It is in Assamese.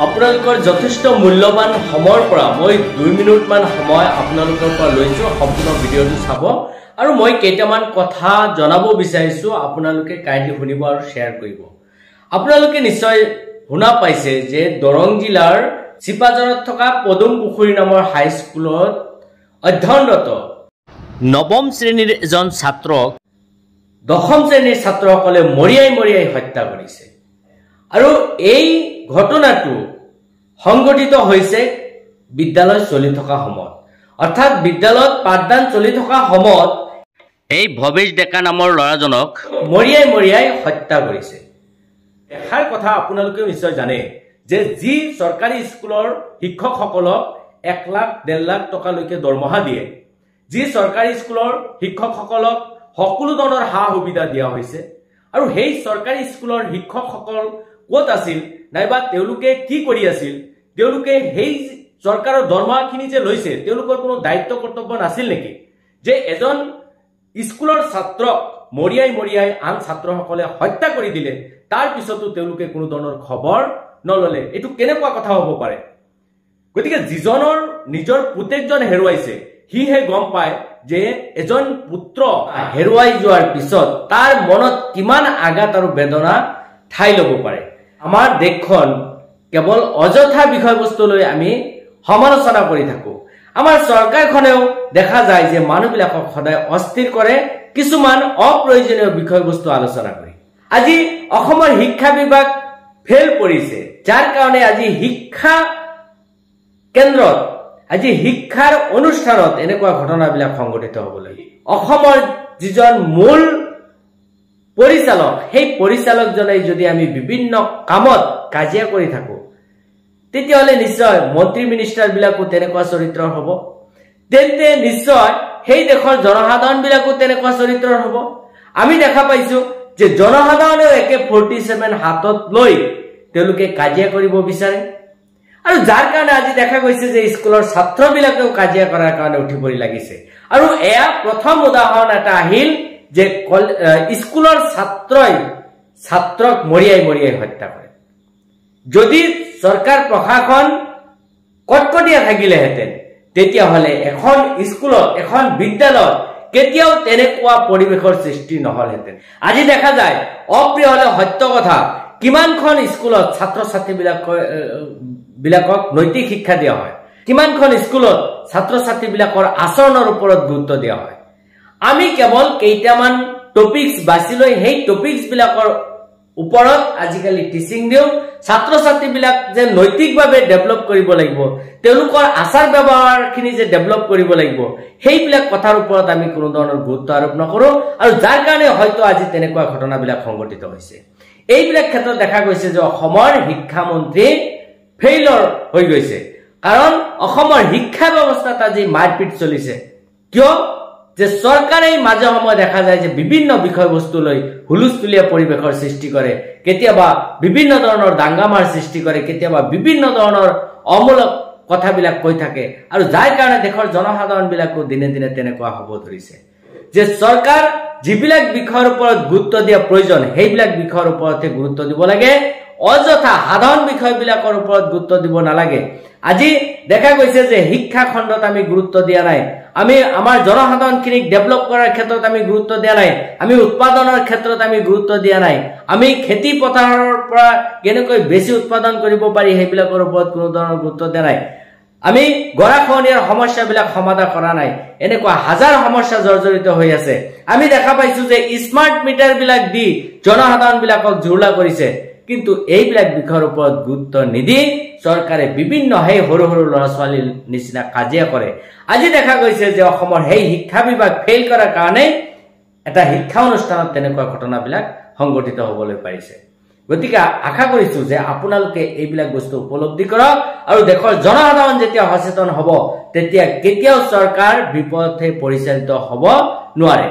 আপোনালোকৰ যথেষ্ট মূল্যৱান সময়ৰ পৰা মই 2 মিনিট মান সময় আপোনালোকৰ পৰা লৈছো সম্পূৰ্ণ ভিডিঅটো চাব আৰু মই কেইটামান কথা জনাব বিচাৰিছো আপোনালোকে কাইন্ডলি শুনিব আৰু শেয়াৰ কৰিব। আপোনালোকে নিশ্চয় শুনা পাইছে যে দৰং জিলাৰ চিপাঝাৰত থকা পদুম পুখুৰী নামৰ হাই স্কুলত অধ্যয়নৰত নৱম শ্ৰেণীৰ এজন ছাত্ৰক দশম শ্ৰেণীৰ ছাত্ৰসকলে মৰিয়াই হত্যা কৰিছে আৰু এই ঘটনাটো সংঘটিত হৈছে বিদ্যালয় চলি থকা সময়ত, অৰ্থাৎ বিদ্যালয়ত পাঠদান চলি থকা সময়ত এই ভৱেশ ডেকা নামৰ ল'ৰাজনক মৰিয়াই হত্যা কৰিছে। এষাৰ কথা আপোনালোকে নিশ্চয় জানে যে যি চৰকাৰী স্কুলৰ শিক্ষকসকলক 1 লাখ 1.5 লাখ টকালৈকে দৰমহা দিয়ে, যি চৰকাৰী স্কুলৰ শিক্ষকসকলক সকলো ধৰণৰ সা সুবিধা দিয়া হৈছে আৰু সেই চৰকাৰী স্কুলৰ শিক্ষকসকল ক'ত আছিল নাইবা তেওঁলোকে কি কৰি আছিল, তেওঁলোকে সেই চৰকাৰৰ দৰমহাখিনি যে লৈছে তেওঁলোকৰ কোনো দায়িত্ব কৰ্তব্য নাছিল নেকি যে এজন স্কুলৰ ছাত্ৰক মৰিয়াই আন ছাত্ৰসকলে হত্যা কৰি দিলে তাৰ পিছতো তেওঁলোকে কোনো ধৰণৰ খবৰ নললে? এইটো কেনেকুৱা কথা হ'ব পাৰে? গতিকে যিজনৰ নিজৰ পুতেকজন হেৰুৱাইছে সিহে গম পায় যে এজন পুত্ৰ হেৰুৱাই যোৱাৰ পিছত তাৰ মনত কিমান আঘাত আৰু বেদনা ঠাই ল'ব পাৰে। আমাৰ দেশখন কেৱল অযথা বিষয়বস্তু লৈ আমি সমালোচনা কৰি থাকো। আমাৰ চৰকাৰখনেও দেখা যায় যে মানুহবিলাকক সদায় অস্থিৰ কৰে কিছুমান অপ্ৰয়োজনীয় বিষয়বস্তু আলোচনা কৰি। আজি অসমৰ শিক্ষা বিভাগ ফেল পৰিছে, যাৰ কাৰণে আজি শিক্ষা কেন্দ্ৰত আজি শিক্ষাৰ অনুষ্ঠানত এনেকুৱা ঘটনাবিলাক সংঘটিত হ'ব লাগে। অসমৰ যিজন মূল পৰিচালক সেই পৰিচালকজনে যদি আমি বিভিন্ন কামত কাজিয়া কৰি থাকো তেতিয়াহ'লে নিশ্চয় মন্ত্ৰী মিনিষ্টাৰ বিলাকো তেনেকুৱা চৰিত্ৰৰ হ'ব, তেন্তে নিশ্চয় সেই দেশৰ জনসাধাৰণ বিলাকো তেনেকুৱা চৰিত্ৰৰ হ'ব। আমি দেখা পাইছো যে জনসাধাৰণেও একে 47 হাতত লৈ তেওঁলোকে কাজিয়া কৰিব বিচাৰে আৰু যাৰ কাৰণে আজি দেখা গৈছে যে স্কুলৰ ছাত্ৰবিলাকেও কাজিয়া কৰাৰ কাৰণে উঠি পৰি লাগিছে। আৰু এয়া প্ৰথম উদাহৰণ এটা আহিল যে স্কুলৰ ছাত্ৰই ছাত্ৰক মৰিয়াই হত্যা কৰে। যদি চৰকাৰ প্ৰশাসন কটকটীয়া থাকিলেহেঁতেন তেতিয়াহ'লে এখন স্কুলত এখন বিদ্যালয়ত কেতিয়াও তেনেকুৱা পৰিৱেশৰ সৃষ্টি নহলহেঁতেন। আজি দেখা যায় অপ্ৰিয় হলে সত্য কথা কিমানখন স্কুলত ছাত্ৰ ছাত্ৰীবিলাকক নৈতিক শিক্ষা দিয়া হয়, কিমানখন স্কুলত ছাত্ৰ ছাত্ৰীবিলাকৰ আচৰণৰ ওপৰত গুৰুত্ব দিয়া হয়। আমি কেৱল কেইটামান টপিকস বাছি লৈ সেই টপিকস বিলাকৰ ওপৰত আজিকালি টিচিং দিওঁ। ছাত্ৰ ছাত্ৰীবিলাক যে নৈতিকভাৱে ডেভেলপ কৰিব লাগিব, তেওঁলোকৰ আচাৰ ব্যৱহাৰখিনি যে ডেভেলপ কৰিব লাগিব, সেইবিলাক কথাৰ ওপৰত আমি কোনো ধৰণৰ গুৰুত্ব আৰোপ নকৰোঁ আৰু যাৰ কাৰণে হয়তো আজি তেনেকুৱা ঘটনাবিলাক সংঘটিত হৈছে। এইবিলাক ক্ষেত্ৰত দেখা গৈছে যে অসমৰ শিক্ষামন্ত্ৰী ফেইলৰ হৈ গৈছে, কাৰণ অসমৰ শিক্ষা ব্যৱস্থাত আজি মাৰপিট চলিছে। কিয়? যে চৰকাৰে মাজে সময়ে দেখা যায় যে বিভিন্ন বিষয়বস্তু লৈ হুলস্থুলীয়া পৰিৱেশৰ সৃষ্টি কৰে, কেতিয়াবা বিভিন্ন ধৰণৰ দাঙ্গামাৰ সৃষ্টি কৰে, কেতিয়াবা বিভিন্ন ধৰণৰ অমূলক কথাবিলাক কৈ থাকে আৰু যাৰ কাৰণে দেশৰ জনসাধাৰণ বিলাকো দিনে তেনেকুৱা হ'ব ধৰিছে যে চৰকাৰ যিবিলাক বিষয়ৰ ওপৰত গুৰুত্ব দিয়া প্ৰয়োজন সেইবিলাক বিষয়ৰ ওপৰতহে গুৰুত্ব দিব লাগে, অযথা সাধাৰণ বিষয়বিলাকৰ ওপৰত গুৰুত্ব দিব নালাগে। আজি দেখা গৈছে যে শিক্ষা খণ্ডত আমি গুৰুত্ব দিয়া নাই, আমি আমাৰ জনসাধাৰণখিনিক ডেভেলপ কৰাৰ ক্ষেত্ৰত আমি গুৰুত্ব দিয়া নাই, আমি উৎপাদনৰ ক্ষেত্ৰত আমি গুৰুত্ব দিয়া নাই, আমি খেতি পথাৰৰ পৰা কেনেকৈ বেছি উৎপাদন কৰিব পাৰি সেইবিলাকৰ ওপৰত কোনো ধৰণৰ গুৰুত্ব দিয়া নাই, আমি গৰাখহনীয়াৰ সমস্যাবিলাক সমাধান কৰা নাই। এনেকুৱা হাজাৰ সমস্যা জৰ্জৰিত হৈ আছে। আমি দেখা পাইছো যে স্মাৰ্ট মিটাৰ বিলাক দি জনসাধাৰণ বিলাকক জুৰুলা কৰিছে, কিন্তু এইবিলাক বিষয়ৰ ওপৰত গুৰুত্ব নিদি চৰকাৰে বিভিন্ন সেই সৰু ল'ৰা ছোৱালীৰ নিচিনা কাজিয়া কৰে। আজি দেখা গৈছে যে অসমৰ সেই শিক্ষা বিভাগ ফেইল কৰাৰ কাৰণে এটা শিক্ষা অনুষ্ঠানত তেনেকুৱা ঘটনাবিলাক সংঘটিত হ'বলৈ পাৰিছে। গতিকে আশা কৰিছো যে আপোনালোকে এইবিলাক বস্তু উপলব্ধি কৰক আৰু দেশৰ জনসাধাৰণ যেতিয়া সচেতন হ'ব তেতিয়া কেতিয়াও চৰকাৰ বিপথে পৰিচালিত হ'ব নোৱাৰে।